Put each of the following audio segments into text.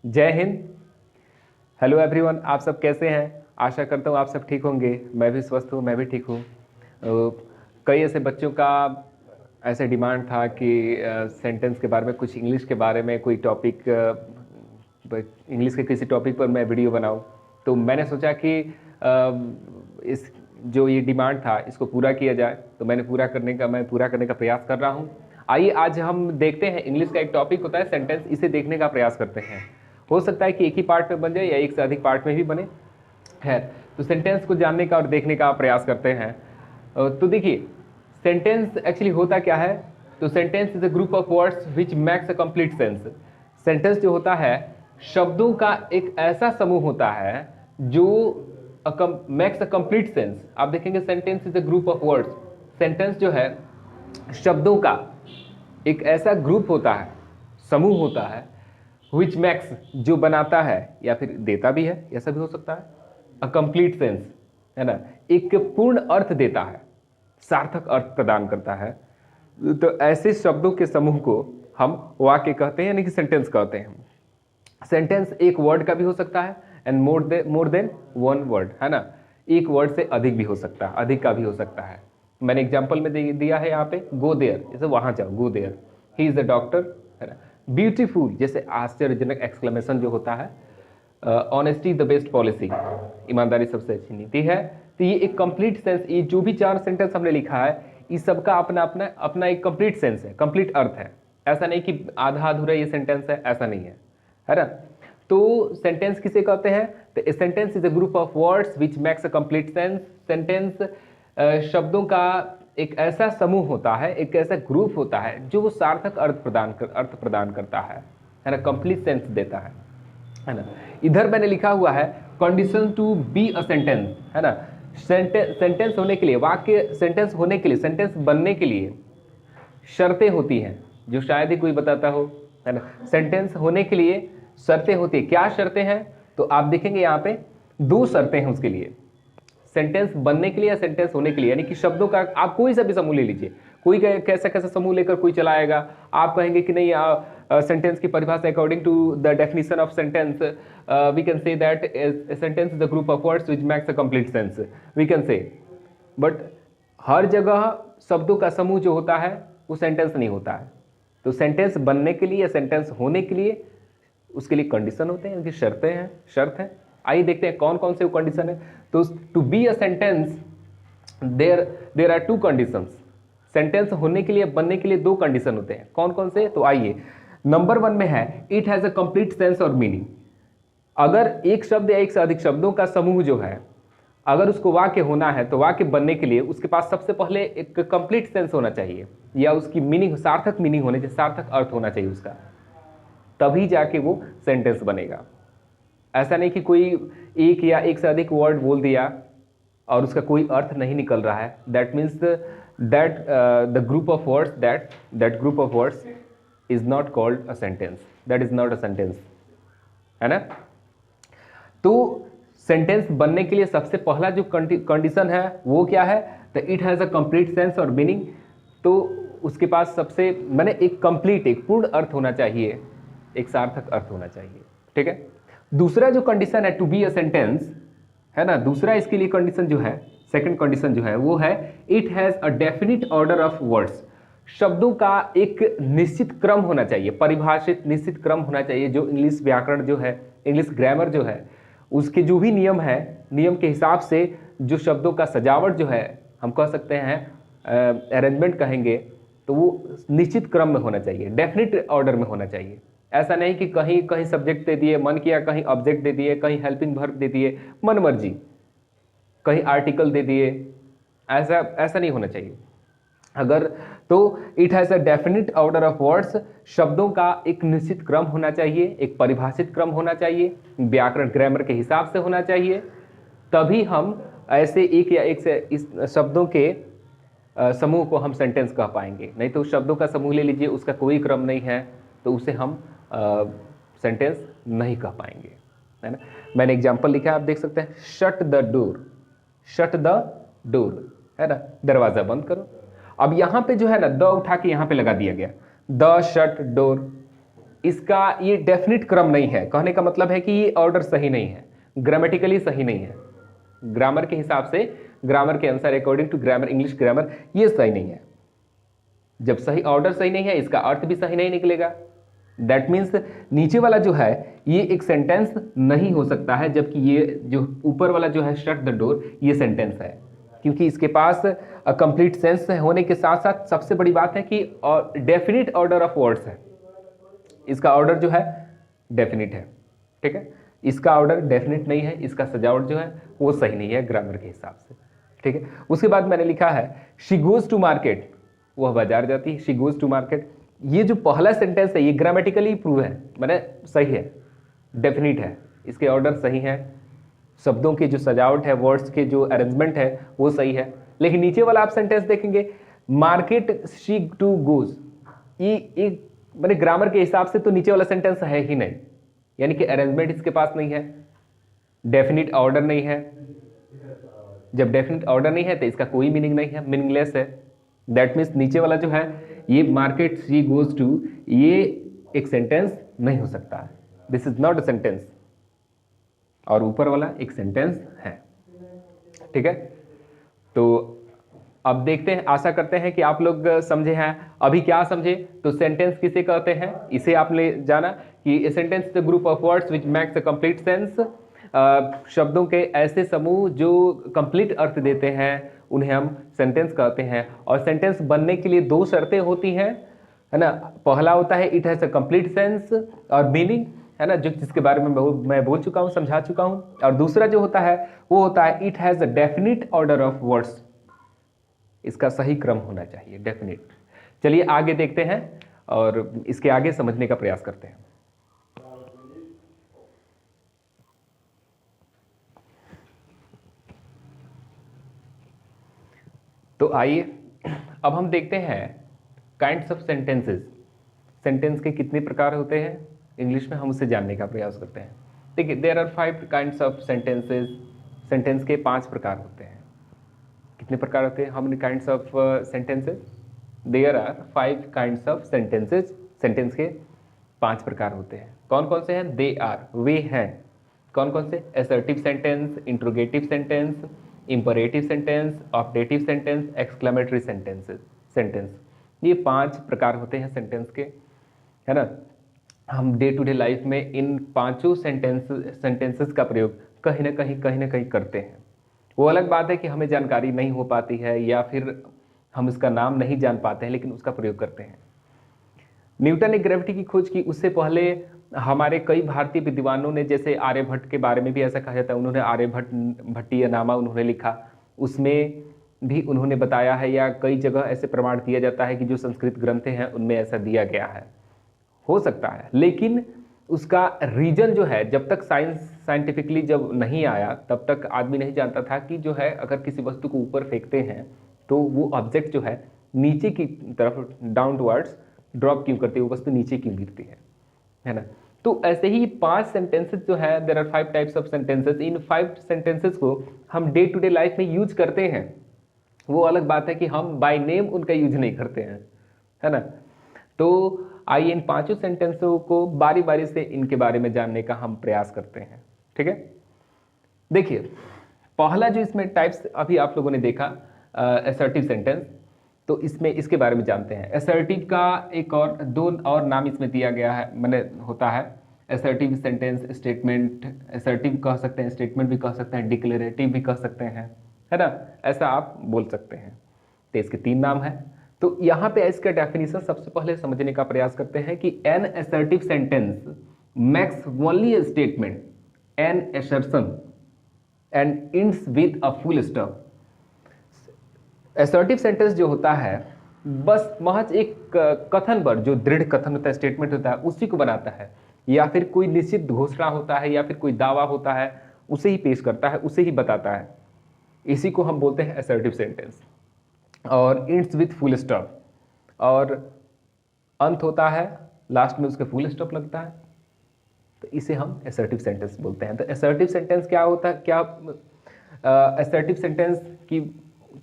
जय Hind. Hello everyone, आप सब कैसे हैं? आशा करता हूँ आप सब ठीक होंगे। मैं भी स्वस्थ हूँ, मैं भी ठीक हूँ। कई ऐसे बच्चों का ऐसे डिमांड था कि सेंटेंस के बारे में, कुछ इंग्लिश के बारे में कोई टॉपिक, इंग्लिश के किसी टॉपिक पर मैं वीडियो बनाऊँ। तो मैंने सोचा कि इस जो ये डिमांड था इसको पूरा किया जाए, तो मैं पूरा करने का प्रयास कर रहा हूँ। आइए आज हम देखते हैं, इंग्लिश का एक टॉपिक होता है सेंटेंस, इसे देखने का प्रयास करते हैं। हो सकता है कि एक ही पार्ट में बन जाए या एक से अधिक पार्ट में भी बने। है तो सेंटेंस को जानने का और देखने का प्रयास करते हैं। तो देखिए, सेंटेंस एक्चुअली होता क्या है। तो sentence is a group of words which makes a complete sense. Sentence जो होता है शब्दों का एक ऐसा समूह होता है जो मेक्स अ कंप्लीट सेंस। आप देखेंगे sentence is a group of words. Sentence जो है शब्दों का एक ऐसा ग्रुप होता है, समूह होता है, विच मैक्स जो बनाता है या फिर देता भी है, ऐसा भी हो सकता है, अ कंप्लीट सेंस, है ना, एक पूर्ण अर्थ देता है, सार्थक अर्थ प्रदान करता है। तो ऐसे शब्दों के समूह को हम वाक्य कहते हैं, यानी कि सेंटेंस कहते हैं। सेंटेंस एक वर्ड का भी हो सकता है and more than one word, है ना। एक वर्ड से अधिक भी हो सकता है, अधिक का भी हो सकता है। मैंने एग्जांपल में दिया है यहाँ पे, गो देयर, जैसे वहां जाओ, go there, he is a doctor, है ना। ब्यूटीफुल, जैसे आश्चर्यजनक, एक्सक्लेमेशन जो होता है। ऑनेस्टी द बेस्ट पॉलिसी, ईमानदारी सबसे अच्छी नीति है। तो ये एक कंप्लीट सेंस, ये जो भी चार सेंटेंस हमने लिखा है, इस सबका अपना अपना अपना एक कंप्लीट सेंस है, कंप्लीट अर्थ है। ऐसा नहीं कि आधा अधूरा ये सेंटेंस है, ऐसा नहीं है ना। तो सेंटेंस किसे कहते हैं? तो sentence is a group of words which makes a complete sense. Sentence शब्दों का एक ऐसा समूह होता है, एक ऐसा ग्रुप होता है जो सार्थक अर्थ प्रदान करता है ना, कंप्लीट सेंस देता है ना। इधर मैंने लिखा हुआ है condition to be a sentence, है ना। सेंटेंस होने के लिए, वाक्य सेंटेंस होने के लिए, सेंटेंस बनने के लिए शर्तें होती हैं, जो शायद ही कोई बताता हो, है ना। सेंटेंस होने के लिए शर्तें होती है। क्या शर्तें हैं? तो आप देखेंगे यहाँ पे दो शर्तें हैं उसके लिए, सेंटेंस बनने के लिए या सेंटेंस होने के लिए। यानी कि शब्दों का आप कोई सा भी समूह ले लीजिए, कोई कैसा कैसा समूह लेकर कोई चलाएगा। आप कहेंगे कि नहीं, सेंटेंस की परिभाषा according to the definition of sentence we can say that sentence is the group of words which makes a complete sense, we can say. But हर जगह शब्दों का समूह जो होता है वो सेंटेंस नहीं होता है। तो सेंटेंस बनने के लिए या सेंटेंस होने के लिए उसके लिए कंडीशन होते हैं, उनकी शर्तें हैं, शर्त है। आइए देखते हैं कौन कौन से वो कंडीशन है। तो to be a sentence there are two conditions. Sentence होने के लिए, बनने के लिए दो कंडीशन होते हैं। कौन कौन से? तो आइए, नंबर 1 में है it has a complete sense और मीनिंग। अगर एक शब्द या एक से अधिक शब्दों का समूह जो है, अगर उसको वाक्य होना है, तो वाक्य बनने के लिए उसके पास सबसे पहले एक कंप्लीट सेंस होना चाहिए, या उसकी मीनिंग, सार्थक मीनिंग होने चाहिए, सार्थक अर्थ होना चाहिए उसका, तभी जाके वो सेंटेंस बनेगा। ऐसा नहीं कि कोई एक या एक से अधिक वर्ड बोल दिया और उसका कोई अर्थ नहीं निकल रहा है, that means that the group of words, that group of words is not called a sentence, that is not a sentence, है ना। तो सेंटेंस बनने के लिए सबसे पहला जो कंडीशन है वो क्या है? तो it has a complete sense और मीनिंग। तो उसके पास सबसे मैंने एक कंप्लीट, एक पूर्ण अर्थ होना चाहिए, एक सार्थक अर्थ होना चाहिए, ठीक है। दूसरा जो कंडीशन है टू बी अ सेंटेंस, है ना, दूसरा इसके लिए कंडीशन जो है, सेकंड कंडीशन जो है वो है it has a definite order of words. शब्दों का एक निश्चित क्रम होना चाहिए, परिभाषित निश्चित क्रम होना चाहिए। जो इंग्लिश व्याकरण जो है, इंग्लिश ग्रामर जो है, उसके जो भी नियम है, नियम के हिसाब से जो शब्दों का सजावट जो है, हम कह सकते हैं अरेंजमेंट कहेंगे, तो वो निश्चित क्रम में होना चाहिए, डेफिनिट ऑर्डर में होना चाहिए। ऐसा नहीं कि कहीं कहीं सब्जेक्ट दे दिए, मन किया कहीं ऑब्जेक्ट दे दिए, कहीं हेल्पिंग वर्ब दे दिए, मन मर्जी, कहीं आर्टिकल दे दिए, ऐसा ऐसा नहीं होना चाहिए। अगर तो it has a definite order of words, शब्दों का एक निश्चित क्रम होना चाहिए, एक परिभाषित क्रम होना चाहिए, व्याकरण ग्रामर के हिसाब से होना चाहिए, तभी हम ऐसे एक या एक से इस शब्दों के समूह को हम सेंटेंस कह पाएंगे। नहीं तो शब्दों का समूह ले लीजिए, उसका कोई क्रम नहीं है, तो उसे हम सेंटेंस नहीं कह पाएंगे, है ना। मैंने एग्जाम्पल लिखा है, आप देख सकते हैं, shut the door, shut the door, है ना, दरवाजा बंद करो। अब यहां पे जो है ना, द उठा के यहां पे लगा दिया गया, द शट डोर, इसका ये डेफिनेट क्रम नहीं है। कहने का मतलब है कि ये ऑर्डर सही नहीं है, ग्रामेटिकली सही नहीं है, ग्रामर के हिसाब से, ग्रामर के अनुसार, according to grammar, English grammar, ये सही नहीं है। जब सही ऑर्डर सही नहीं है, इसका अर्थ भी सही नहीं निकलेगा। दैट मीन्स नीचे वाला जो है ये एक सेंटेंस नहीं हो सकता है, जबकि ये जो ऊपर वाला जो है शट द डोर, ये सेंटेंस है, क्योंकि इसके पास कंप्लीट सेंस होने के साथ साथ सबसे बड़ी बात है कि डेफिनिट ऑर्डर ऑफ वर्ड्स है। इसका ऑर्डर जो है डेफिनिट है, ठीक है। इसका ऑर्डर डेफिनिट नहीं है, इसका सजावट जो है वो सही नहीं है ग्रामर के हिसाब से, ठीक है। उसके बाद मैंने लिखा है शी गोज टू मार्केट, वह बाजार जाती है, शी गोज टू मार्केट। ये जो पहला सेंटेंस है ये ग्रामेटिकली प्रूव है, मैंने सही है, डेफिनिट है, इसके ऑर्डर सही है, शब्दों की जो सजावट है, वर्ड्स के जो अरेंजमेंट है वो सही है। लेकिन नीचे वाला आप सेंटेंस देखेंगे, मार्केट शी टू गोज, ये मैंने ग्रामर के हिसाब से तो नीचे वाला सेंटेंस है ही नहीं, यानी कि अरेंजमेंट इसके पास नहीं है, डेफिनिट ऑर्डर नहीं है। जब डेफिनिट ऑर्डर नहीं है तो इसका कोई मीनिंग नहीं है, मीनिंगलेस है। दैट मीन्स नीचे वाला जो है ये मार्केट शी गोज टू, ये एक सेंटेंस नहीं हो सकता है, this is not a sentence. और ऊपर वाला एक सेंटेंस है, ठीक है। तो अब देखते हैं, आशा करते हैं कि आप लोग समझे हैं। अभी क्या समझे, तो सेंटेंस किसे कहते हैं, इसे आपने जाना कि sentence is a group of words which makes a complete sense. शब्दों के ऐसे समूह जो कंप्लीट अर्थ देते हैं उन्हें हम सेंटेंस कहते हैं। और सेंटेंस बनने के लिए दो शर्तें होती हैं, है ना। पहला होता है it has a complete sense और मीनिंग, है ना, जो जिसके बारे में मैं बोल चुका हूं, समझा चुका हूं। और दूसरा जो होता है वो होता है it has a definite order of words, इसका सही क्रम होना चाहिए, डेफिनिट। चलिए आगे देखते हैं और इसके आगे समझने का प्रयास करते हैं। तो आइए अब हम देखते हैं काइंड्स ऑफ सेंटेंसेस, सेंटेंस के कितने प्रकार होते हैं इंग्लिश में, हम उसे जानने का प्रयास करते हैं। देखिए, there are 5 kinds of sentences, sentence के 5 प्रकार होते हैं। कितने प्रकार होते हैं, how many kinds of sentences, there are 5 kinds of sentences, sentence के 5 प्रकार होते हैं। कौन कौन से हैं, दे आर, वे हैं, कौन कौन से, assertive sentence, interrogative sentence, imperative sentence, objective sentence, exclamatory sentence. ये 5 प्रकार होते हैं सेंटेंस के, है ना। हम डे टू डे लाइफ में इन 5 सेंटेंसेस का प्रयोग कहीं ना कहीं करते हैं। वो अलग बात है कि हमें जानकारी नहीं हो पाती है या फिर हम इसका नाम नहीं जान पाते हैं, लेकिन उसका प्रयोग करते हैं। न्यूटन ने ग्रेविटी की खोज की, उससे पहले हमारे कई भारतीय विद्वानों ने, जैसे आर्यभट्ट के बारे में भी ऐसा कहा जाता है, उन्होंने आर्यभट्टीयनामा उन्होंने लिखा, उसमें भी उन्होंने बताया है, या कई जगह ऐसे प्रमाण दिया जाता है कि जो संस्कृत ग्रंथ हैं उनमें ऐसा दिया गया है, हो सकता है। लेकिन उसका रीजन जो है, जब तक साइंटिफिकली जब नहीं आया तब तक आदमी नहीं जानता था कि जो है अगर किसी वस्तु को ऊपर फेंकते हैं तो वो ऑब्जेक्ट जो है नीचे की तरफ डाउनवर्ड्स ड्रॉप क्यों करती है, वो वस्तु नीचे क्यों गिरती है ना। तो ऐसे ही 5 सेंटेंसेस जो है, there are 5 types of sentences. इन 5 सेंटेंसेस को हम डे टू डे लाइफ में यूज करते हैं। वो अलग बात है कि हम बाय नेम उनका यूज नहीं करते हैं, है ना। तो आइए इन 5 सेंटेंसों को बारी बारी से इनके बारे में जानने का हम प्रयास करते हैं, ठीक है। देखिए, पहला जो इसमें टाइप्स अभी आप लोगों ने देखा, असर्टिव सेंटेंस, तो इसमें इसके बारे में जानते हैं। असर्टिव का एक और 2 और नाम इसमें दिया गया है, मैंने होता है असर्टिव सेंटेंस, स्टेटमेंट, असर्टिव कह सकते हैं, स्टेटमेंट भी कह सकते हैं, डिक्लेरेटिव भी कह सकते हैं, है ना, ऐसा आप बोल सकते हैं। तो इसके 3 नाम है। तो यहाँ पे इसका डेफिनेशन सबसे पहले समझने का प्रयास करते हैं कि an assertive sentence makes only a statement, an assertion and ends with a full stop. Assertive sentence जो होता है बस महज एक कथन पर, जो दृढ़ कथन होता है, स्टेटमेंट होता है, उसी को बनाता है, या फिर कोई निश्चित घोषणा होता है या फिर कोई दावा होता है उसे ही पेश करता है, उसे ही बताता है। इसी को हम बोलते हैं असर्टिव सेंटेंस। और इट्स विथ फुल स्टॉप, और अंत होता है, लास्ट में उसके फुल स्टॉप लगता है, तो इसे हम असर्टिव सेंटेंस बोलते हैं। तो असर्टिव सेंटेंस क्या होता है, क्या असर्टिव सेंटेंस की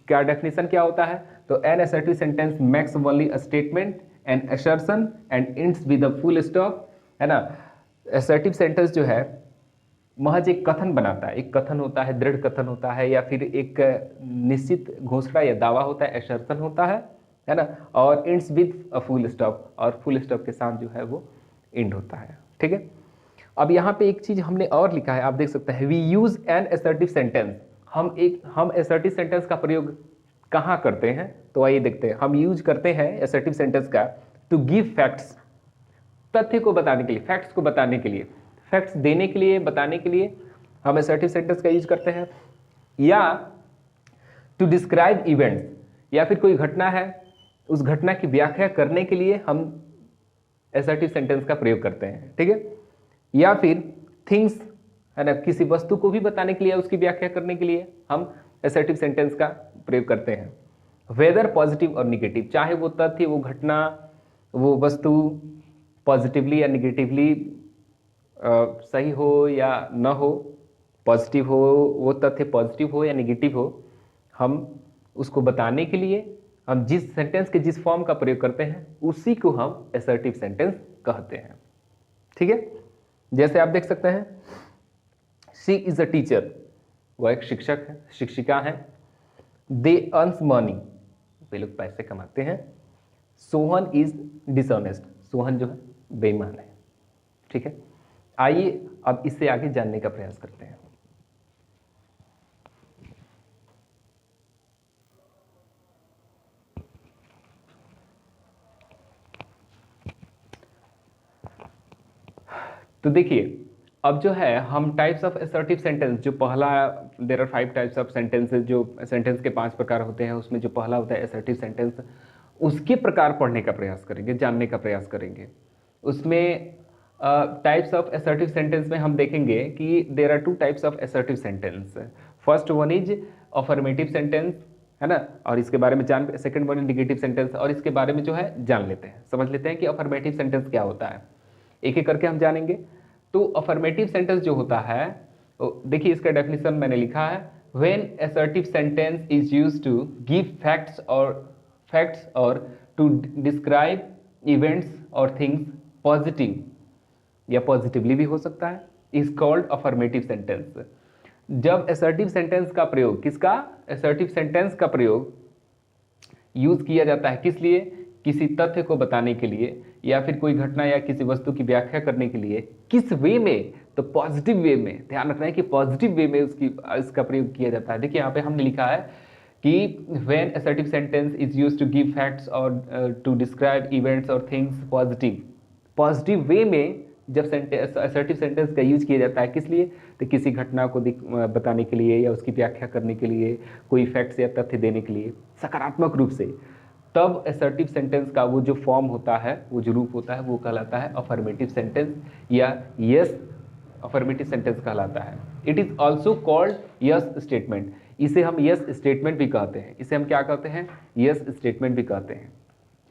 क्या डेफिनेशन क्या होता है, तो an assertive sentence makes only a statement an assertion and ends with a full stop, है ना। असर्टिव सेंटेंस जो है महज एक कथन बनाता है, एक कथन होता है, दृढ़ कथन होता है, या फिर एक निश्चित घोषणा या दावा होता है, असर्शन होता है ना। और ends with a full stop, और फुल स्टॉप के साथ जो है वो एंड होता है, ठीक है। अब यहाँ पे एक चीज हमने और लिखा है, आप देख सकते हैं, we use an assertive sentence. हम असर्टिव सेंटेंस का प्रयोग कहाँ करते हैं, तो आइए देखते हैं। हम यूज करते हैं असर्टिव सेंटेंस का टू गिव फैक्ट्स, तथ्य को बताने के लिए, फैक्ट्स को बताने के लिए, फैक्ट्स देने के लिए, बताने के लिए हम असर्टिव सेंटेंस का यूज करते हैं। या टू डिस्क्राइब इवेंट्स, या फिर कोई घटना है, उस घटना की व्याख्या करने के लिए हम असर्टिव सेंटेंस का प्रयोग करते हैं, ठीक है। या फिर थिंग्स, है ना, किसी वस्तु को भी बताने के लिए, उसकी व्याख्या करने के लिए हम असर्टिव सेंटेंस का प्रयोग करते हैं। वेदर पॉजिटिव और निगेटिव, चाहे वो तथ्य, वो घटना, वो वस्तु पॉजिटिवली या निगेटिवली सही हो या न हो, पॉजिटिव हो वो तथ्य, पॉजिटिव हो या निगेटिव हो, हम उसको बताने के लिए हम जिस सेंटेंस के जिस फॉर्म का प्रयोग करते हैं उसी को हम असर्टिव सेंटेंस कहते हैं, ठीक है। जैसे आप देख सकते हैं, शी इज अ टीचर, वह एक शिक्षक है, शिक्षिका है। दे अर्न्स मनी, वे लोग पैसे कमाते हैं। सोहन इज डिसऑनेस्ट, सोहन जो है बेईमान है, ठीक है। आइए अब इससे आगे जानने का प्रयास करते हैं। तो देखिए, अब जो है हम टाइप्स ऑफ असर्टिव सेंटेंस, जो पहला, there are 5 types of sentences, जो सेंटेंस के 5 प्रकार होते हैं, उसमें जो पहला होता है असर्टिव सेंटेंस, उसके प्रकार पढ़ने का प्रयास करेंगे, जानने का प्रयास करेंगे। उसमें टाइप्स ऑफ असर्टिव सेंटेंस में हम देखेंगे कि there are 2 types of assertive sentence. First one is affirmative sentence, है ना, और इसके बारे में जान, second one is negative sentence, और इसके बारे में जो है जान लेते हैं, समझ लेते हैं कि अफर्मेटिव सेंटेंस क्या होता है। एक एक करके हम जानेंगे। तो अफर्मेटिव सेंटेंस जो होता है, देखिए इसका डेफिनेशन मैंने लिखा है, when assertive sentence is used to give facts और टू डिस्क्राइब इवेंट्स और थिंग्स पॉजिटिव या पॉजिटिवली भी हो सकता है, इज कॉल्ड अफर्मेटिव सेंटेंस। जब असर्टिव सेंटेंस का प्रयोग, किसका, असर्टिव सेंटेंस का प्रयोग यूज किया जाता है, किस लिए, किसी तथ्य को बताने के लिए, या फिर कोई घटना या किसी वस्तु की व्याख्या करने के लिए, किस वे में, तो पॉजिटिव वे में। ध्यान रखना है कि पॉजिटिव वे में इसका प्रयोग किया जाता है। देखिए यहाँ पे हमने लिखा है कि when assertive sentence is used to give facts और टू डिस्क्राइब इवेंट्स और थिंग्स पॉजिटिव वे में जब असर्टिव सेंटेंस का यूज किया जाता है, किस लिए, तो किसी घटना को बताने के लिए या उसकी व्याख्या करने के लिए, कोई फैक्ट्स या तथ्य देने के लिए, सकारात्मक रूप से, तब असर्टिव सेंटेंस का वो जो फॉर्म होता है, वो जो रूप होता है, वो कहलाता है अफर्मेटिव सेंटेंस या यस अफर्मेटिव सेंटेंस कहलाता है। It is also called yes statement, इसे हम यस स्टेटमेंट भी कहते हैं, इसे हम क्या कहते हैं, यस स्टेटमेंट भी कहते हैं,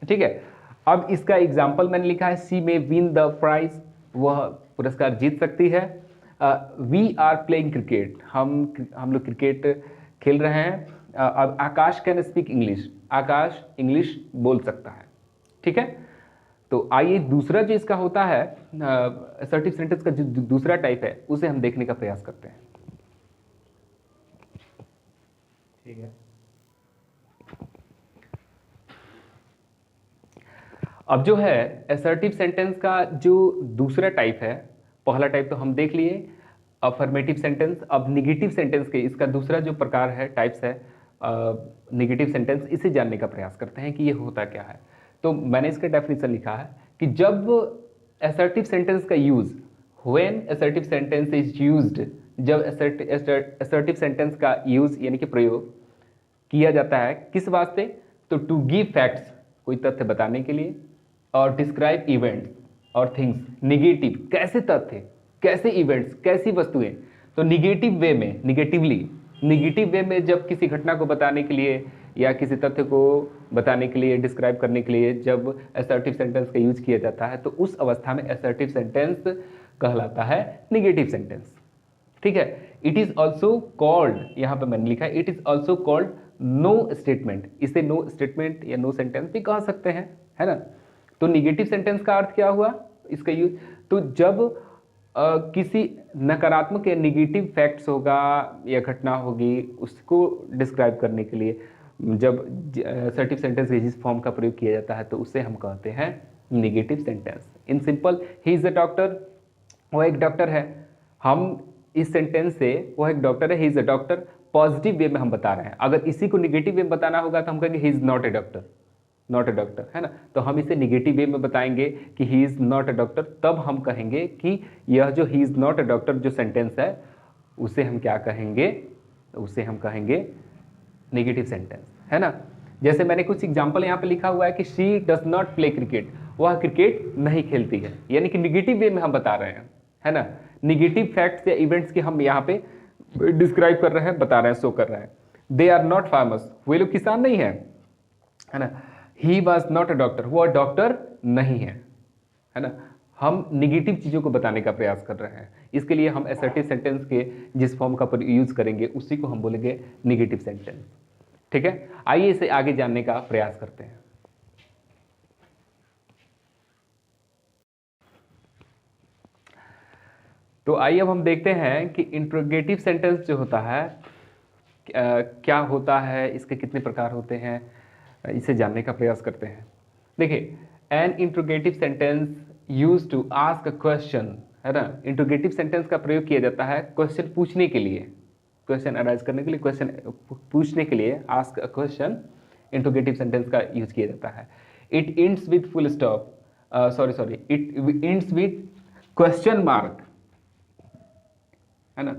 ठीक है। अब इसका एग्जाम्पल मैंने लिखा है, सी मे विन द प्राइज, वह पुरस्कार जीत सकती है। वी आर प्लेइंग क्रिकेट, हम लोग क्रिकेट खेल रहे हैं। अब Akash can speak English, Akash English बोल सकता है, ठीक है। तो आइए दूसरा जो इसका होता है असर्टिव सेंटेंस का जो दूसरा टाइप है, उसे हम देखने का प्रयास करते हैं, ठीक है। अब जो है असर्टिव सेंटेंस का जो दूसरा टाइप है, पहला टाइप तो हम देख लिए अफर्मेटिव सेंटेंस। अब निगेटिव सेंटेंस के इसका दूसरा जो प्रकार है, टाइप्स है निगेटिव सेंटेंस, इसे जानने का प्रयास करते हैं कि ये होता क्या है। तो मैंने इसका डेफिनेशन लिखा है कि जब असर्टिव सेंटेंस का use, when assertive sentence is used, जब असर्टिव सेंटेंस का यूज यानी कि प्रयोग किया जाता है किस वास्ते, तो टू गिव फैक्ट्स, कोई तथ्य बताने के लिए, और डिस्क्राइब इवेंट्स और थिंग्स, निगेटिव, कैसे तथ्य, कैसे इवेंट्स, कैसी वस्तुएं, तो निगेटिव वे में, निगेटिव वे में जब किसी घटना को बताने के लिए या किसी तथ्य को बताने के लिए, डिस्क्राइब करने के लिए जब असर्टिव सेंटेंस का यूज किया जाता है, तो उस अवस्था में असर्टिव सेंटेंस कहलाता है निगेटिव सेंटेंस, ठीक है। इट इज ऑल्सो कॉल्ड, यहाँ पे मैंने लिखा है, it is also called no statement, इसे नो स्टेटमेंट या नो सेंटेंस भी कह सकते हैं, है ना। तो निगेटिव सेंटेंस का अर्थ क्या हुआ इसका यूज, तो जब किसी नकारात्मक या निगेटिव फैक्ट्स होगा या घटना होगी उसको डिस्क्राइब करने के लिए जब असर्टिव सेंटेंस के जिस फॉर्म का प्रयोग किया जाता है तो उसे हम कहते हैं negative sentence. In simple, he is a doctor, वो एक डॉक्टर है। हम इस सेंटेंस से वो एक डॉक्टर है, ही is a doctor, positive way में हम बता रहे हैं। अगर इसी को निगेटिव वे में बताना होगा तो हम कहेंगे he is not a doctor, not a doctor, है ना। तो हम इसे निगेटिव वे में बताएंगे कि he is not a doctor, तब हम कहेंगे कि यह जो he is not a doctor जो सेंटेंस है उसे हम क्या कहेंगे, उसे हम कहेंगे नेगेटिव सेंटेंस, है ना। जैसे मैंने कुछ एग्जांपल यहाँ पे लिखा हुआ है कि she does not play cricket, वह क्रिकेट नहीं खेलती है, यानी कि निगेटिव वे में हम बता रहे हैं, है ना। निगेटिव फैक्ट्स या इवेंट्स की हम यहाँ पे डिस्क्राइब कर रहे हैं, बता रहे हैं, शो कर रहे हैं। दे आर नॉट फार्मर्स, वे लोग किसान नहीं है, है ना। He was not a doctor, वो डॉक्टर नहीं है ना। हम निगेटिव चीज़ों को बताने का प्रयास कर रहे हैं, इसके लिए हम असर्टिव सेंटेंस के जिस फॉर्म का यूज करेंगे उसी को हम बोलेंगे निगेटिव सेंटेंस। ठीक है, आइए इसे आगे जानने का प्रयास करते हैं। तो आइए अब हम देखते हैं कि इंट्रोगेटिव सेंटेंस जो होता है क्या होता है, इसके कितने प्रकार होते हैं, इसे जानने का प्रयास करते हैं। देखिए, an interrogative sentence use to ask a question, है ना। इंट्रोगेटिव सेंटेंस का प्रयोग किया जाता है क्वेश्चन पूछने के लिए, क्वेश्चन अराइज करने के लिए, क्वेश्चन पूछने के लिए ask a question interrogative sentence का यूज किया जाता है। It ends with full stop, sorry it ends with question mark, है ना।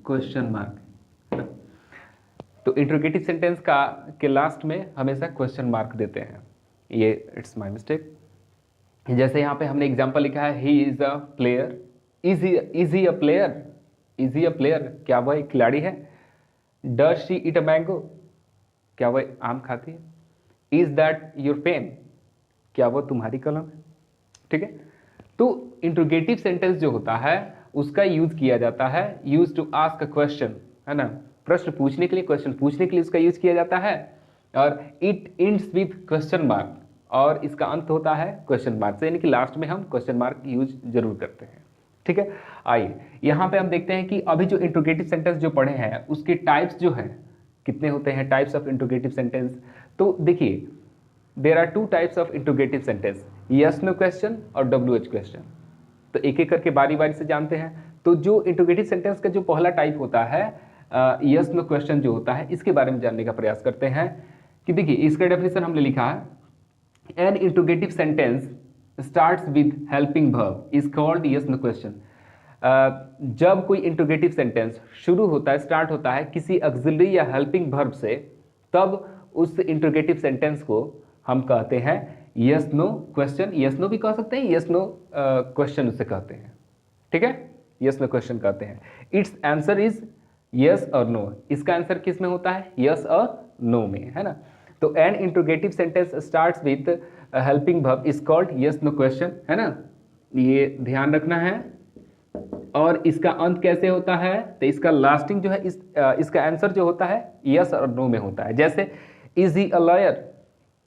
क्वेश्चन मार्क, तो इंट्रोगेटिव सेंटेंस का के लास्ट में हमेशा क्वेश्चन मार्क देते हैं, ये इट्स माय मिस्टेक। जैसे यहाँ पे हमने एग्जांपल लिखा है ही is a player, is he a player, is he a player, क्या वह एक खिलाड़ी है। Does she eat a mango, क्या वह आम खाती है। इज दैट योर पेन, क्या वो तुम्हारी कलम है। ठीक है, तो इंट्रोगेटिव सेंटेंस जो होता है उसका यूज किया जाता है use to ask a question, है ना। प्रश्न पूछने के लिए, क्वेश्चन पूछने के लिए उसका यूज किया जाता है। और it ends with question mark, और इसका अंत होता है क्वेश्चन मार्क से, यानी कि लास्ट में हम क्वेश्चन मार्क यूज जरूर करते हैं। ठीक है, आइए यहाँ पे हम देखते हैं कि अभी जो इंट्रोगेटिव सेंटेंस जो पढ़े हैं उसके टाइप्स जो हैं कितने होते हैं, टाइप्स ऑफ इंट्रोगेटिव सेंटेंस। तो देखिए, there are two types of interrogative sentence, yes no question और WH क्वेश्चन। तो एक एक करके बारी बारी से जानते हैं। तो जो इंट्रोगेटिव सेंटेंस का जो पहला टाइप होता है यस नो क्वेश्चन जो होता है, इसके बारे में जानने का प्रयास करते हैं। कि देखिए, इसका डेफिनेशन हमने लिखा है, an interrogative sentence starts with helping verb is called yes no question. जब कोई इंट्रोगेटिव सेंटेंस शुरू होता है, स्टार्ट होता है किसी ऑक्सिलरी या हेल्पिंग वर्ब से, तब उस इंट्रोगेटिव सेंटेंस को हम कहते हैं yes no question, yes no भी कह सकते हैं, यस नो क्वेश्चन उसे कहते हैं। ठीक है, यस नो क्वेश्चन कहते हैं। इट्स आंसर इज यस और नो, इसका आंसर किस में होता है, यस और नो में, है ना। तो an interrogative sentence starts with helping verb is called yes no question, है ना, ये ध्यान रखना है। और इसका अंत कैसे होता है, तो इसका लास्टिंग जो है इसका आंसर जो होता है यस और नो में होता है। जैसे इज ही अ लॉयर,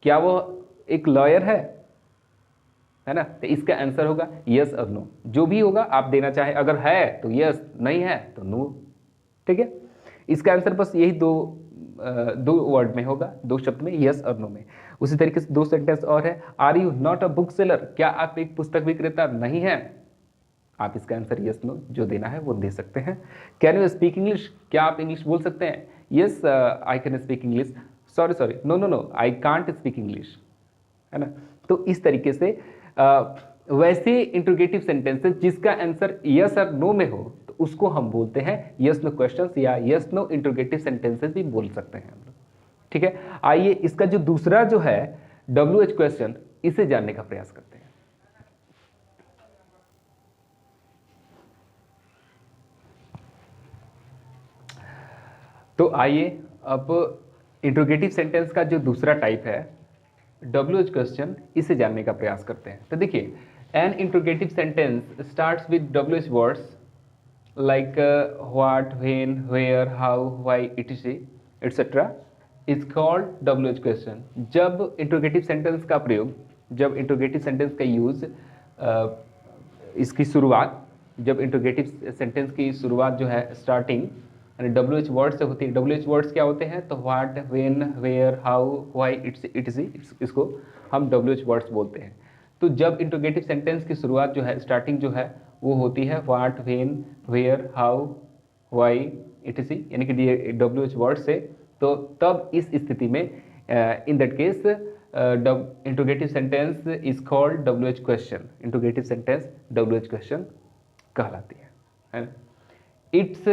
क्या वो एक लॉयर है ना। तो इसका आंसर होगा यस और नो, जो भी होगा आप देना चाहे, अगर है तो यस, नहीं है तो नो। ठीक है, इसका आंसर बस यही दो वर्ड में होगा, दो शब्द में, यस और नो में। उसी तरीके से दो सेंटेंस और है, are you not a book seller, क्या आप एक पुस्तक विक्रेता नहीं है। आप इसका आंसर यस नो जो देना है वो दे सकते हैं। कैन यू स्पीक इंग्लिश, क्या आप इंग्लिश बोल सकते हैं। Yes I can speak English, sorry no I can't speak English, है ना। तो इस तरीके से वैसे इंट्रोगेटिव सेंटेंसेस जिसका आंसर यस और नो में हो तो उसको हम बोलते हैं यस नो क्वेश्चंस या यस नो इंट्रोगेटिव सेंटेंसेस भी बोल सकते हैं हम लोग। ठीक है, आइए इसका जो दूसरा जो है WH क्वेश्चन, इसे जानने का प्रयास करते हैं। तो आइए अब इंट्रोगेटिव सेंटेंस का जो दूसरा टाइप है WH क्वेश्चन, इसे जानने का प्रयास करते हैं। तो देखिए, an interrogative sentence starts with WH words like what, when, where, how, why, etc. etc. is called WH question. जब इंट्रोगेटिव सेंटेंस का प्रयोग, जब इंट्रोगेटिव सेंटेंस का यूज, इसकी शुरुआत, जब इंट्रोगेटिव सेंटेंस की शुरुआत जो है स्टार्टिंग यानी WH वर्ड से होती है। WH वर्ड्स क्या होते हैं? तो what, when, where, how, why, इसको हम WH वर्ड्स बोलते हैं। तो जब इंट्रोगेटिव सेंटेंस की शुरुआत जो है, स्टार्टिंग जो है वो होती है what, when, where, how, why, etc. यानी कि WH वर्ड से, तो तब इस स्थिति में in that case interrogative sentence is called WH question. Interrogative sentence WH question कहलाती है ना। इट्स,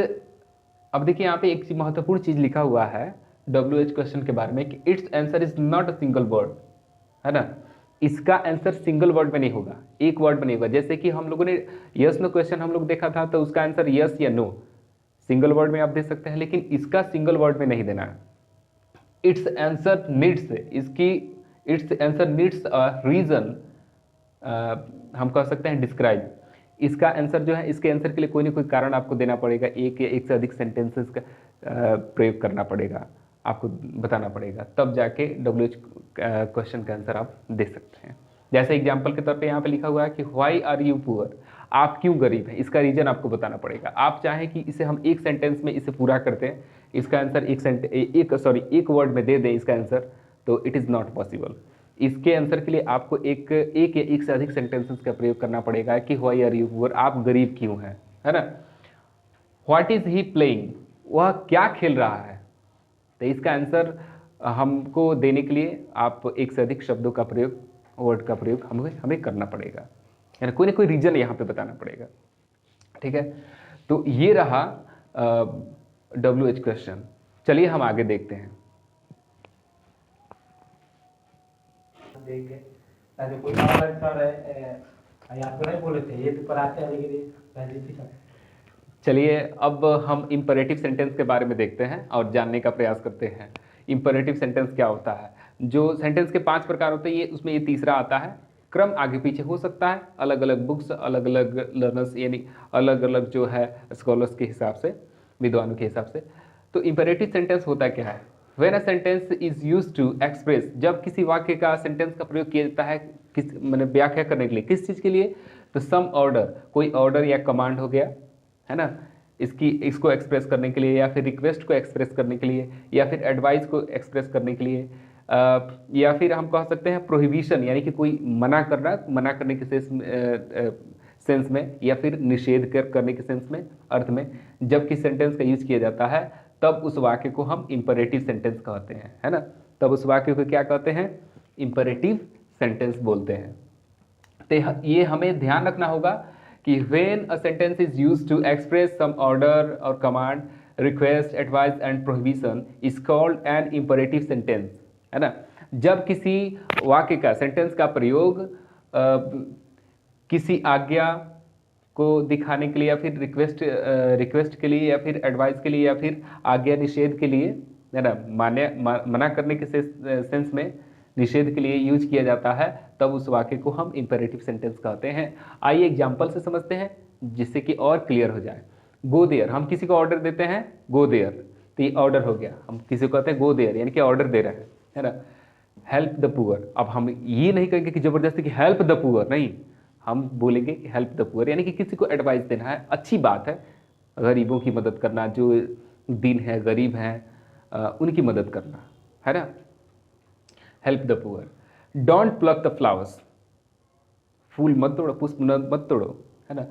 अब देखिए यहाँ पे एक महत्वपूर्ण चीज लिखा हुआ है WH क्वेश्चन के बारे में कि it's answer is not a single word, है ना। इसका आंसर सिंगल वर्ड में नहीं होगा, एक वर्ड में नहीं होगा। जैसे कि हम लोगों ने यस नो क्वेश्चन हम लोग देखा था, तो उसका आंसर यस या नो सिंगल वर्ड में आप दे सकते हैं, लेकिन इसका सिंगल वर्ड में नहीं देना है। इट्स आंसर नीड्स, इसकी its answer needs a reason, हम कह सकते हैं डिस्क्राइब। इसका आंसर जो है, इसके आंसर के लिए कोई ना कोई कारण आपको देना पड़ेगा, एक या एक से अधिक सेंटेंसेस का प्रयोग करना पड़ेगा, आपको बताना पड़ेगा, तब जाके WH क्वेश्चन का आंसर आप दे सकते हैं। जैसे एग्जांपल के तौर पे यहाँ पे लिखा हुआ है कि व्हाई आर यू पुअर, आप क्यों गरीब हैं, इसका रीजन आपको बताना पड़ेगा। आप चाहें कि इसे हम एक सेंटेंस में इसे पूरा करते हैं, इसका आंसर एक वर्ड में दे दें इसका आंसर, तो इट इज़ नॉट पॉसिबल। इसके आंसर के लिए आपको एक या एक से अधिक सेंटेंसेस का प्रयोग करना पड़ेगा कि व्हाई आर यू पुअर, आप गरीब क्यों हैं, है ना। व्हाट इज ही प्लेइंग, वह क्या खेल रहा है, तो इसका आंसर हमको देने के लिए आप एक से अधिक शब्दों का प्रयोग, वर्ड का प्रयोग हमें करना पड़ेगा, यानी कोई ना कोई रीजन यहाँ पे बताना पड़ेगा, ठीक है। तो ये रहा WH क्वेश्चन। चलिए हम आगे देखते हैं। कोई आपको नहीं बोले थे ये तो पढ़ाते हैं, लेकिन चलिए अब हम इंपरेटिव सेंटेंस के बारे में देखते हैं और जानने का प्रयास करते हैं। इंपरेटिव सेंटेंस क्या होता है? जो सेंटेंस के 5 प्रकार होते हैं, ये उसमें ये तीसरा आता है। क्रम आगे पीछे हो सकता है, अलग अलग बुक्स, अलग अलग लर्नर्स, यानी अलग अलग जो है स्कॉलर्स के हिसाब से, विद्वानों के हिसाब से। तो इंपरेटिव सेंटेंस होता क्या है? When a sentence is used to express, जब किसी वाक्य का, सेंटेंस का प्रयोग किया जाता है किस मैंने व्याख्या करने के लिए, किस चीज़ के लिए? तो सम ऑर्डर, कोई ऑर्डर या कमांड हो गया, है ना, इसको एक्सप्रेस करने के लिए, या फिर रिक्वेस्ट को एक्सप्रेस करने के लिए, या फिर एडवाइस को एक्सप्रेस करने के लिए, या फिर हम कह सकते हैं प्रोहिबिशन, यानी कि कोई मना करने के सेंस में, या फिर निषेध करने के सेंस में, अर्थ में जब किस सेंटेंस का यूज किया जाता है, तब उस वाक्य को हम इंपरेटिव सेंटेंस कहते हैं, है ना। तब उस वाक्य को क्या कहते हैं? इंपरेटिव सेंटेंस बोलते हैं। तो ये हमें ध्यान रखना होगा कि when a sentence is used to express some order or command, request, advice and prohibition is called an imperative sentence, है ना। जब किसी वाक्य का, सेंटेंस का प्रयोग किसी आज्ञा को दिखाने के लिए, या फिर रिक्वेस्ट के लिए, या फिर एडवाइस के लिए, या फिर आज्ञा निषेध के लिए, है ना, मना करने के सेंस में, निषेध के लिए यूज किया जाता है, तब उस वाक्य को हम इंपेरेटिव सेंटेंस कहते हैं। आइए एग्जांपल से समझते हैं जिससे कि और क्लियर हो जाए। गो देयर, हम किसी को ऑर्डर देते हैं गो देयर, तो ये ऑर्डर हो गया। हम किसी को कहते हैं गो देयर, यानी कि ऑर्डर दे रहे हैं, है ना। हेल्प द पुअर, अब हम ये नहीं कहेंगे कि जबरदस्ती कि हेल्प द पुअर, नहीं, हम बोलेंगे कि हेल्प द पुअर, यानी कि किसी को एडवाइस देना है, अच्छी बात है, गरीबों की मदद करना, जो दीन है, गरीब हैं, उनकी मदद करना, है ना। Help the poor. Don't pluck the flowers, फूल मत तोड़ो, पुष्प मत तोड़ो, है ना,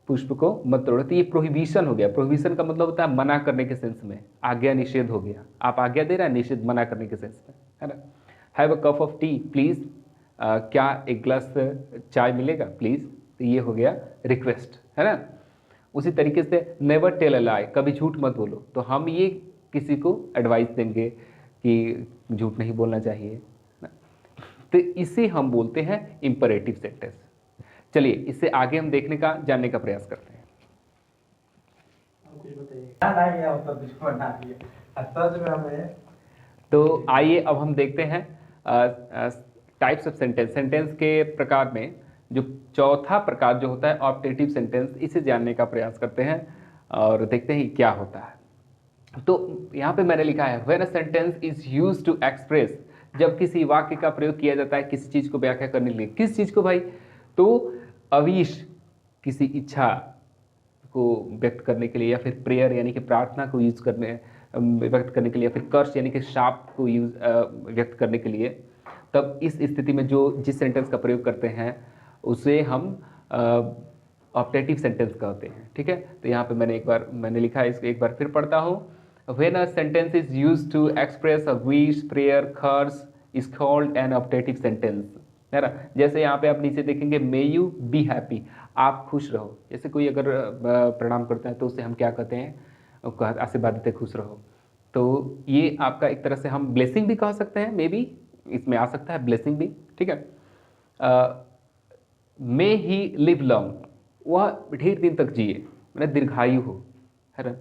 पुष्प को मत तोड़ो। तो ये प्रोहिबिशन हो गया। प्रोहिबिशन का मतलब होता है मना करने के सेंस में, आज्ञा निषेध हो गया। आप आज्ञा दे रहे हैं, निषेध मना करने के सेंस में, है ना। Have a cup of T please, क्या एक गिलास चाय मिलेगा प्लीज, तो ये हो गया रिक्वेस्ट, है ना। उसी तरीके से नेवर टेल अ लाई, कभी झूठ मत बोलो, तो हम ये किसी को एडवाइस देंगे कि झूठ नहीं बोलना चाहिए, तो इसे हम बोलते हैं इंपरेटिव सेंटेंस। चलिए इससे आगे हम देखने का, जानने का प्रयास करते हैं। तो आइए अब हम देखते हैं टाइप्स ऑफ सेंटेंस। सेंटेंस के प्रकार में जो चौथा प्रकार जो होता है ऑप्टेटिव सेंटेंस, इसे जानने का प्रयास करते हैं और देखते हैं क्या होता है। तो यहाँ पे मैंने लिखा है when a sentence is used to express, जब किसी वाक्य का प्रयोग किया जाता है किसी चीज को व्याख्या करने के लिए। किस चीज को भाई? तो अविश, किसी इच्छा को व्यक्त करने के लिए, या फिर प्रेयर यानी कि प्रार्थना को यूज करने व्यक्त करने के लिए, या फिर कर्ष यानी कि शाप को यूज व्यक्त करने के लिए, तब इस स्थिति में जो जिस सेंटेंस का प्रयोग करते हैं उसे हम ऑप्टेटिव सेंटेंस कहते हैं। ठीक है, तो यहाँ पे मैंने लिखा है, इसको एक बार फिर पढ़ता हूँ। When a sentence is used to express a wish, prayer, curse is called an optative sentence, है ना। जैसे यहाँ पे आप नीचे देखेंगे मे यू बी हैप्पी, आप खुश रहो। जैसे कोई अगर प्रणाम करता है तो उसे हम क्या कहते हैं? आशीर्वाद देते खुश रहो। तो ये आपका एक तरह से हम ब्लेसिंग भी कह सकते हैं, मे बी इसमें आ सकता है ब्लेसिंग भी। ठीक है, मे ही लिव लॉन्ग, वह ढेर दिन तक जिए, मैंने दीर्घायु हो, है ना।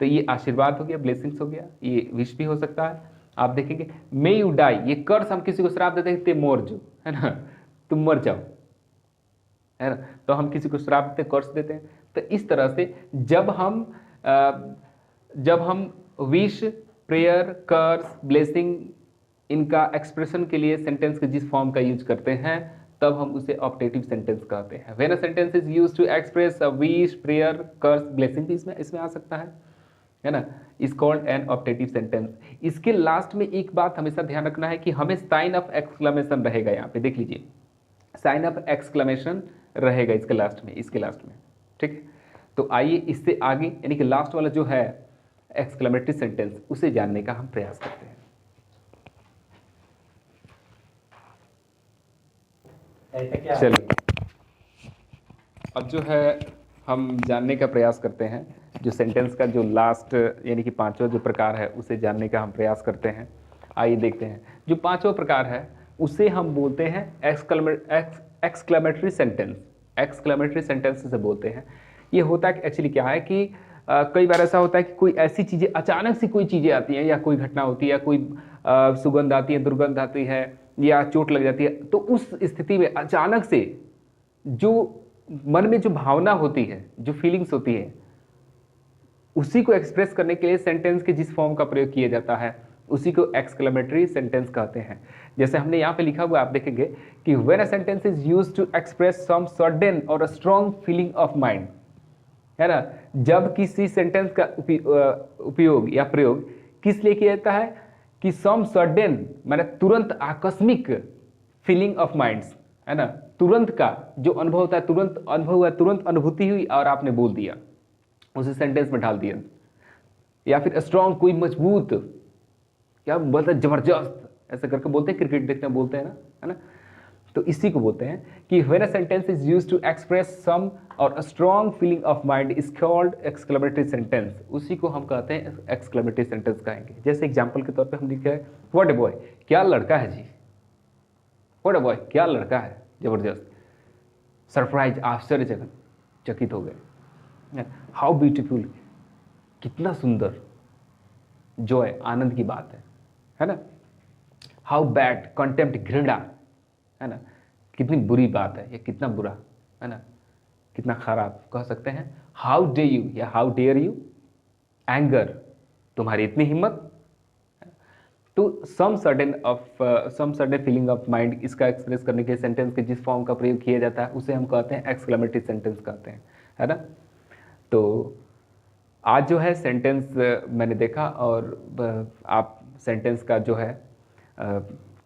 तो ये आशीर्वाद हो गया, ब्लेसिंग्स हो गया, ये विश भी हो सकता है। आप देखेंगे मे यू डाई, ये कर्स हम किसी को श्राप देते हैं, ते मोर जो, है ना, तुम मर जाओ, है ना। तो हम किसी को श्राप देते, कर्स देते हैं। तो इस तरह से जब हम विश, प्रेयर, कर्स, ब्लेसिंग इनका एक्सप्रेशन के लिए सेंटेंस के जिस फॉर्म का यूज करते हैं तब हम उसे ऑप्टेटिव सेंटेंस कहते हैं। When a sentence is used to express a wish, prayer, curse, blessing भी इसमें आ सकता है ना, is called an optative sentence. इसके लास्ट में एक बात हमेशा ध्यान रखना है कि हमें साइन ऑफ एक्सक्लेमेशन रहेगा। यहाँ पे देख लीजिए, साइन ऑफ एक्सक्लेमेशन रहेगा इसके लास्ट में। ठीक है, तो आइए इससे आगे यानी कि लास्ट वाला जो है एक्सक्लेमेटरी सेंटेंस, उसे जानने का हम प्रयास करते हैं। ऐसा क्या? चलिए, अब जो है हम जानने का प्रयास करते हैं जो सेंटेंस का जो लास्ट यानी कि पांचवा जो प्रकार है उसे जानने का हम प्रयास करते हैं। आइए देखते हैं, जो पांचवा प्रकार है उसे हम बोलते हैं एक्सक्लेमेटरी सेंटेंस। एक्सक्लेमेटरी सेंटेंस से बोलते हैं। ये होता है एक्चुअली क्या है कि कई बार ऐसा होता है कि कोई ऐसी चीज़ें, अचानक से कोई चीज़ें आती हैं, या कोई घटना होती है, या कोई सुगंध आती है, दुर्गंध आती है, या चोट लग जाती है, तो उस स्थिति में अचानक से जो मन में जो भावना होती है, जो फीलिंग्स होती है, उसी को एक्सप्रेस करने के लिए सेंटेंस के जिस फॉर्म का प्रयोग किया जाता है उसी को एक्सक्लेमेटरी सेंटेंस कहते हैं। जैसे हमने यहाँ पे लिखा हुआ, आप देखेंगे कि when a sentence is used to express some sudden or a strong feeling of mind, है ना। जब किसी सेंटेंस का उपयोग या प्रयोग किस लिए किया जाता है कि सम सडन माने तुरंत, आकस्मिक फीलिंग ऑफ माइंड्स, है ना, तुरंत का जो अनुभव होता है, तुरंत अनुभव हुआ, तुरंत अनुभूति हुई और आपने बोल दिया, उसे सेंटेंस में डाल दिया। या फिर स्ट्रॉन्ग, कोई मजबूत, क्या बोलते हैं, जबरदस्त, ऐसा करके बोलते हैं, क्रिकेट देखने बोलते हैं ना, है ना। तो इसी को बोलते हैं कि when a sentence is used to express some or a strong feeling of mind is called exclamatory sentence. उसी को हम कहते हैं एक्सक्लेमेटरी सेंटेंस कहेंगे। जैसे एग्जांपल के तौर पे हम लिखे हैं व्हाट ए बॉय, क्या लड़का है जी, व्हाट ए बॉय, क्या लड़का है, जबरदस्त। सरप्राइज, आश्चर्यचकित, चकित हो गए। हाउ ब्यूटीफुल, कितना सुंदर। जॉय, आनंद की बात है ना। हाउ बैड, कंटेम्प्ट, घृणा, है ना, कितनी बुरी बात है, ये कितना बुरा, है ना, कितना खराब कह सकते हैं। हाउ डे यू या हाउ डेयर यू, एंगर, तुम्हारी इतनी हिम्मत। तो some sudden feeling of mind, इसका एक्सप्रेस करने के सेंटेंस के जिस फॉर्म का प्रयोग किया जाता है उसे हम कहते हैं एक्सक्लेमेटरी सेंटेंस कहते हैं, है ना। तो आज जो है सेंटेंस मैंने देखा, और आप सेंटेंस का जो है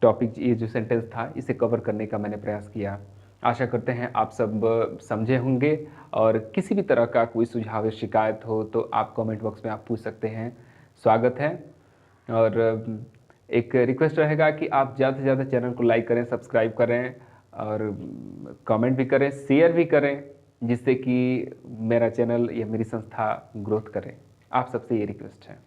टॉपिक, ये जो सेंटेंस था इसे कवर करने का मैंने प्रयास किया। आशा करते हैं आप सब समझे होंगे, और किसी भी तरह का कोई सुझाव या शिकायत हो तो आप कमेंट बॉक्स में आप पूछ सकते हैं, स्वागत है। और एक रिक्वेस्ट रहेगा कि आप ज़्यादा से ज़्यादा चैनल को लाइक करें, सब्सक्राइब करें, और कमेंट भी करें, शेयर भी करें, जिससे कि मेरा चैनल या मेरी संस्था ग्रोथ करे। आप सबसे ये रिक्वेस्ट है।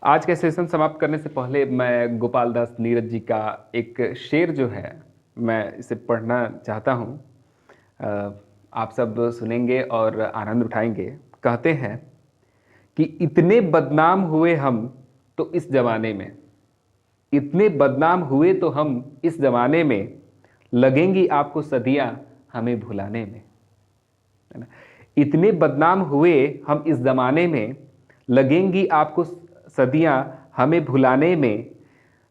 आज के सेशन समाप्त करने से पहले मैं गोपाल दास नीरज जी का एक शेर जो है मैं इसे पढ़ना चाहता हूँ, आप सब सुनेंगे और आनंद उठाएंगे। कहते हैं कि इतने बदनाम हुए हम तो इस जमाने में, इतने बदनाम हुए तो हम इस जमाने में, लगेंगी आपको सदियां हमें भुलाने में, है ना। इतने बदनाम हुए हम इस जमाने में, लगेंगी आपको सदियां हमें भुलाने में।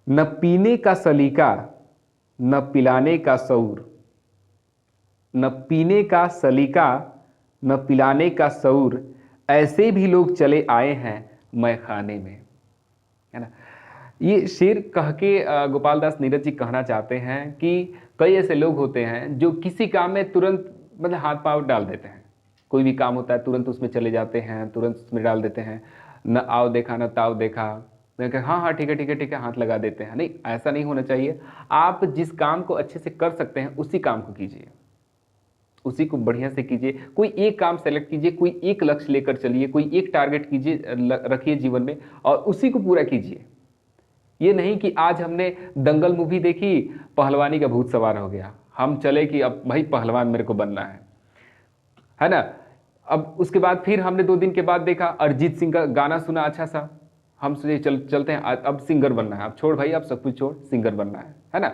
न पीने का सलीका, न पिलाने का शऊर, न पीने का सलीका, न पिलाने का शऊर, ऐसे भी लोग चले आए हैं मैखाने में, है ना। ये शेर कह के गोपाल दास नीरज जी कहना चाहते हैं कि कई ऐसे लोग होते हैं जो किसी काम में तुरंत मतलब हाथ पांव डाल देते हैं। कोई भी काम होता है तुरंत उसमें चले जाते हैं, तुरंत उसमें डाल देते हैं, न आओ देखा न ताव देखा, मैं कहा हाँ हाँ ठीक है ठीक है ठीक है, हाथ लगा देते हैं। नहीं, ऐसा नहीं होना चाहिए। आप जिस काम को अच्छे से कर सकते हैं उसी काम को कीजिए, उसी को बढ़िया से कीजिए। कोई एक काम सेलेक्ट कीजिए, कोई एक लक्ष्य लेकर चलिए, कोई एक टारगेट कीजिए, रखिए जीवन में और उसी को पूरा कीजिए। ये नहीं कि आज हमने दंगल मूवी देखी, पहलवानी का भूत सवार हो गया, हम चले कि अब भाई पहलवान मेरे को बनना है ना। अब उसके बाद फिर हमने 2 दिन के बाद देखा अरिजीत सिंह का गाना सुना अच्छा सा, हम सोचे चलते हैं अब सिंगर बनना है, अब छोड़ भाई, अब सब कुछ छोड़, सिंगर बनना है ना।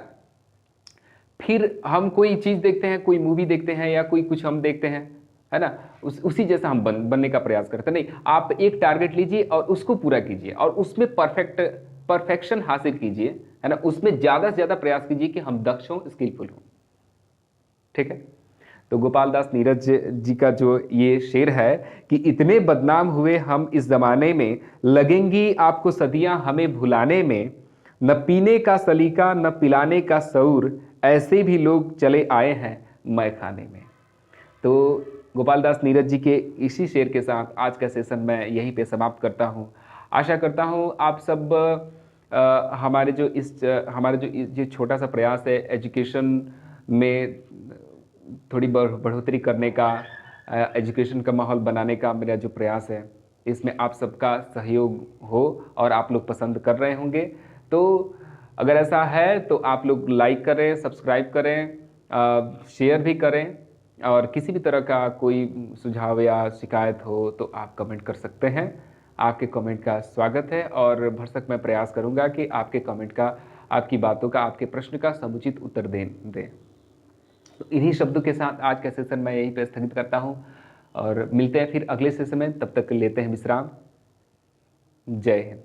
फिर हम कोई चीज़ देखते हैं, कोई मूवी देखते हैं या कोई कुछ हम देखते हैं, है ना, उसी जैसा हम बनने का प्रयास करते हैं। नहीं, आप एक टारगेट लीजिए और उसको पूरा कीजिए और उसमें परफेक्शन हासिल कीजिए, है ना। उसमें ज़्यादा से ज़्यादा प्रयास कीजिए कि हम दक्ष हों, स्किलफुल हों, ठीक है। तो गोपाल दास नीरज जी का जो ये शेर है कि इतने बदनाम हुए हम इस जमाने में, लगेंगी आपको सदियां हमें भुलाने में। न पीने का सलीका, न पिलाने का शऊर, ऐसे भी लोग चले आए हैं मैखाने में। तो गोपाल दास नीरज जी के इसी शेर के साथ आज का सेशन मैं यहीं पे समाप्त करता हूँ। आशा करता हूँ आप सब हमारे जो ये छोटा सा प्रयास है एजुकेशन में थोड़ी बढ़ोतरी करने का, एजुकेशन का माहौल बनाने का मेरा जो प्रयास है, इसमें आप सबका सहयोग हो और आप लोग पसंद कर रहे होंगे। तो अगर ऐसा है तो आप लोग लाइक करें, सब्सक्राइब करें, शेयर भी करें और किसी भी तरह का कोई सुझाव या शिकायत हो तो आप कमेंट कर सकते हैं। आपके कमेंट का स्वागत है और भरसक मैं प्रयास करूंगा कि आपके कमेंट का, आपकी बातों का, आपके प्रश्न का समुचित उत्तर दें। तो इन्हीं शब्दों के साथ आज का सेशन मैं यहीं पर स्थगित करता हूं और मिलते हैं फिर अगले सेशन में। तब तक लेते हैं विश्राम। जय हिंद।